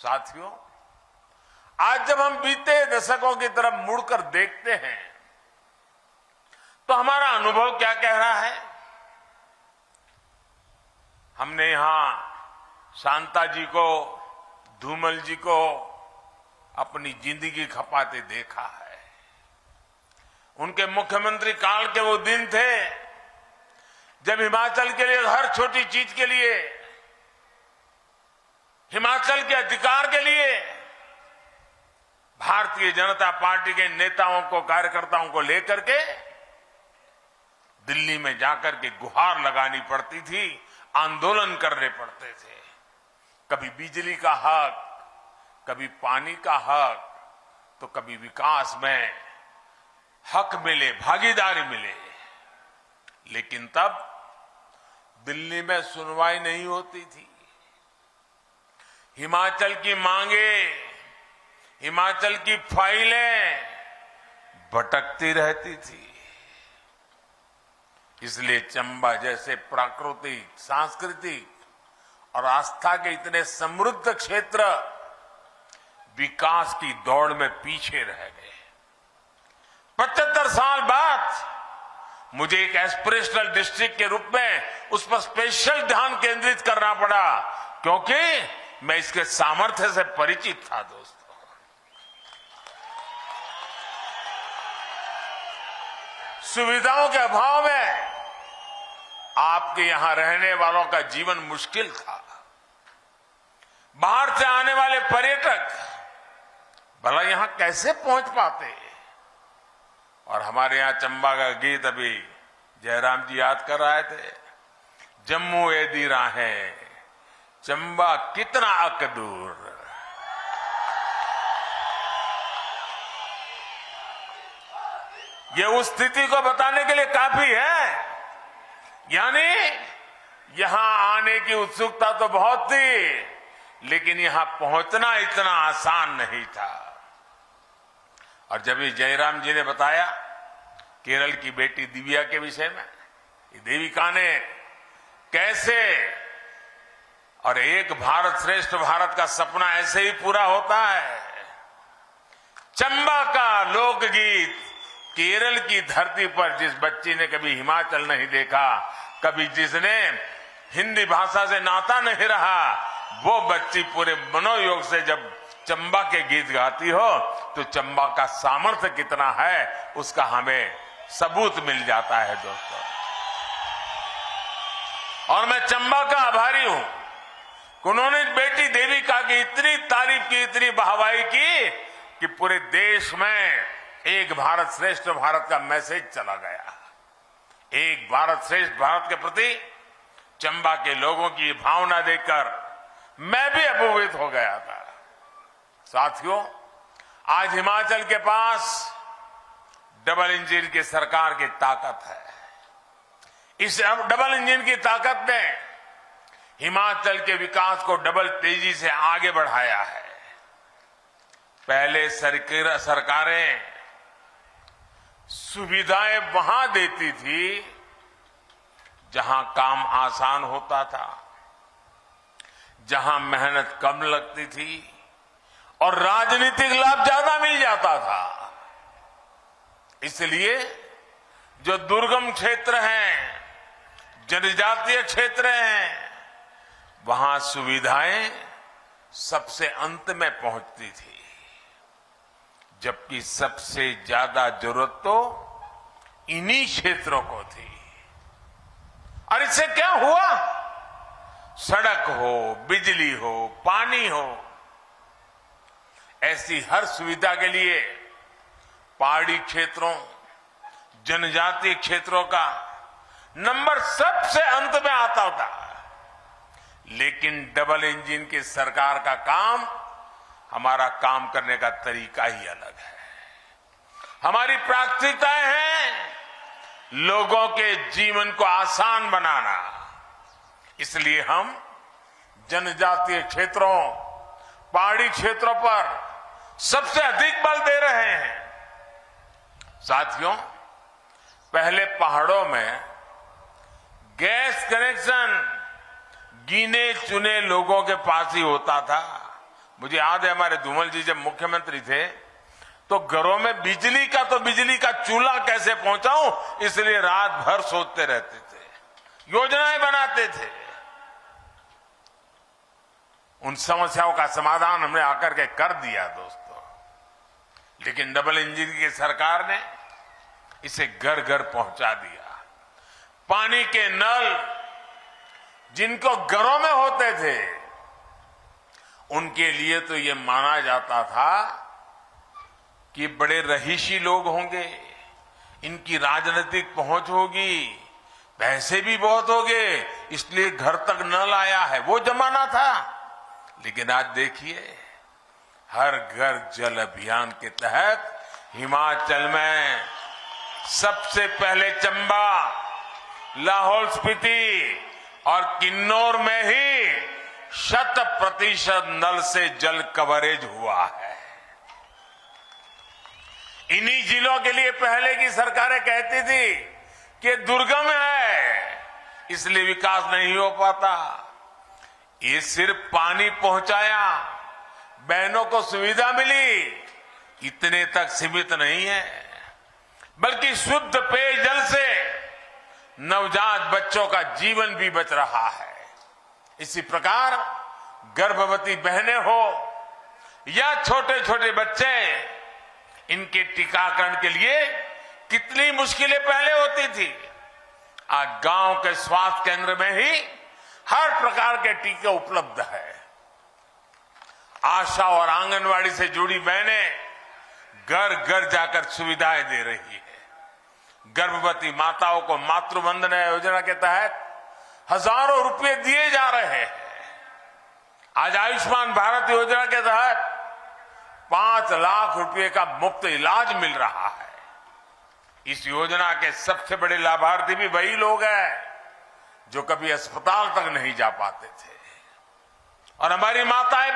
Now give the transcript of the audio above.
साथियों, आज जब हम बीते दशकों की तरफ मुड़कर देखते हैं तो हमारा अनुभव क्या कह रहा है। हमने यहां शांता जी को, धूमल जी को अपनी जिंदगी खपाते देखा है। उनके मुख्यमंत्री काल के वो दिन थे जब हिमाचल के लिए, हर छोटी चीज के लिए, हिमाचल के अधिकार के लिए भारतीय जनता पार्टी के नेताओं को, कार्यकर्ताओं को लेकर के दिल्ली में जाकर के गुहार लगानी पड़ती थी, आंदोलन करने पड़ते थे। कभी बिजली का हक, कभी पानी का हक, तो कभी विकास में हक मिले, भागीदारी मिले। लेकिन तब दिल्ली में सुनवाई नहीं होती थी। हिमाचल की मांगे, हिमाचल की फाइलें भटकती रहती थी। इसलिए चंबा जैसे प्राकृतिक, सांस्कृतिक और आस्था के इतने समृद्ध क्षेत्र विकास की दौड़ में पीछे रह गए। 75 साल बाद मुझे एक एस्पिरेशनल डिस्ट्रिक्ट के रूप में उस पर स्पेशल ध्यान केंद्रित करना पड़ा, क्योंकि मैं इसके सामर्थ्य से परिचित था। दोस्तों, सुविधाओं के अभाव में आपके यहां रहने वालों का जीवन मुश्किल था। बाहर से आने वाले पर्यटक भला यहां कैसे पहुंच पाते। और हमारे यहां चंबा का गीत अभी जयराम जी याद कर रहे थे, जम्मू एदी राहें चंबा कितना अक दूर। ये उस स्थिति को बताने के लिए काफी है। यानी यहां आने की उत्सुकता तो बहुत थी, लेकिन यहां पहुंचना इतना आसान नहीं था। और जब ये जयराम जी ने बताया केरल की बेटी दिव्या के विषय में, देविका ने कैसे, और एक भारत श्रेष्ठ भारत का सपना ऐसे ही पूरा होता है। चंबा का लोकगीत केरल की धरती पर जिस बच्ची ने कभी हिमाचल नहीं देखा, कभी जिसने हिंदी भाषा से नाता नहीं रहा, वो बच्ची पूरे मनोयोग से जब चंबा के गीत गाती हो तो चंबा का सामर्थ्य कितना है उसका हमें सबूत मिल जाता है। दोस्तों, और मैं चंबा का आभारी हूं कि उन्होंने बेटी देविका की इतनी तारीफ की, इतनी वाहवाही की कि पूरे देश में एक भारत श्रेष्ठ भारत का मैसेज चला गया। एक भारत श्रेष्ठ भारत के प्रति चंबा के लोगों की भावना देखकर मैं भी अभिभूत हो गया था। साथियों, आज हिमाचल के पास डबल इंजन की सरकार की ताकत है। इस डबल इंजन की ताकत ने हिमाचल के विकास को डबल तेजी से आगे बढ़ाया है। पहले सरकारें सुविधाएं वहां देती थी जहां काम आसान होता था, जहां मेहनत कम लगती थी और राजनीतिक लाभ ज्यादा मिल जाता था। इसलिए जो दुर्गम क्षेत्र हैं, जनजातीय क्षेत्र हैं, वहां सुविधाएं सबसे अंत में पहुंचती थी, जबकि सबसे ज्यादा जरूरत तो इन्हीं क्षेत्रों को थी। और इससे क्या हुआ? सड़क हो, बिजली हो, पानी हो, ऐसी हर सुविधा के लिए पहाड़ी क्षेत्रों, जनजातीय क्षेत्रों का नंबर सबसे अंत में आता था। लेकिन डबल इंजन की सरकार का काम, हमारा काम करने का तरीका ही अलग है। हमारी प्राथमिकताएं हैं लोगों के जीवन को आसान बनाना। इसलिए हम जनजातीय क्षेत्रों, पहाड़ी क्षेत्रों पर सबसे अधिक बल दे रहे हैं। साथियों, पहले पहाड़ों में गैस कनेक्शन गिने चुने लोगों के पास ही होता था। मुझे याद है हमारे धूमल जी जब मुख्यमंत्री थे तो घरों में बिजली का चूल्हा कैसे पहुंचाऊं, इसलिए रात भर सोचते रहते थे, योजनाएं बनाते थे। उन समस्याओं का समाधान हमने आकर के कर दिया दोस्तों, लेकिन डबल इंजन की सरकार ने इसे घर घर पहुंचा दिया। पानी के नल जिनको घरों में होते थे उनके लिए तो ये माना जाता था कि बड़े रहीशी लोग होंगे, इनकी राजनीतिक पहुंच होगी, पैसे भी बहुत होंगे, इसलिए घर तक नल आया है, वो जमाना था। लेकिन आज देखिए, हर घर जल अभियान के तहत हिमाचल में सबसे पहले चंबा, लाहौल स्पीति और किन्नौर में ही 100% नल से जल कवरेज हुआ है। इन्हीं जिलों के लिए पहले की सरकारें कहती थी कि दुर्गम है, इसलिए विकास नहीं हो पाता। ये सिर्फ पानी पहुंचाया, बहनों को सुविधा मिली, इतने तक सीमित नहीं है, बल्कि शुद्ध पेयजल से नवजात बच्चों का जीवन भी बच रहा है। इसी प्रकार गर्भवती बहनें हो या छोटे छोटे बच्चे, इनके टीकाकरण के लिए कितनी मुश्किलें पहले होती थी, आज गांव के स्वास्थ्य केंद्र में ही हर प्रकार के टीके उपलब्ध है। आशा और आंगनवाड़ी से जुड़ी बहनें घर घर जाकर सुविधाएं दे रही है। गर्भवती माताओं को मातृ वंदना योजना के तहत हजारों रुपए दिए जा रहे हैं। आज आयुष्मान भारत योजना के तहत 5 लाख रुपए का मुफ्त इलाज मिल रहा है। इस योजना के सबसे बड़े लाभार्थी भी वही लोग हैं जो कभी अस्पताल तक नहीं जा पाते थे। और हमारी माताएं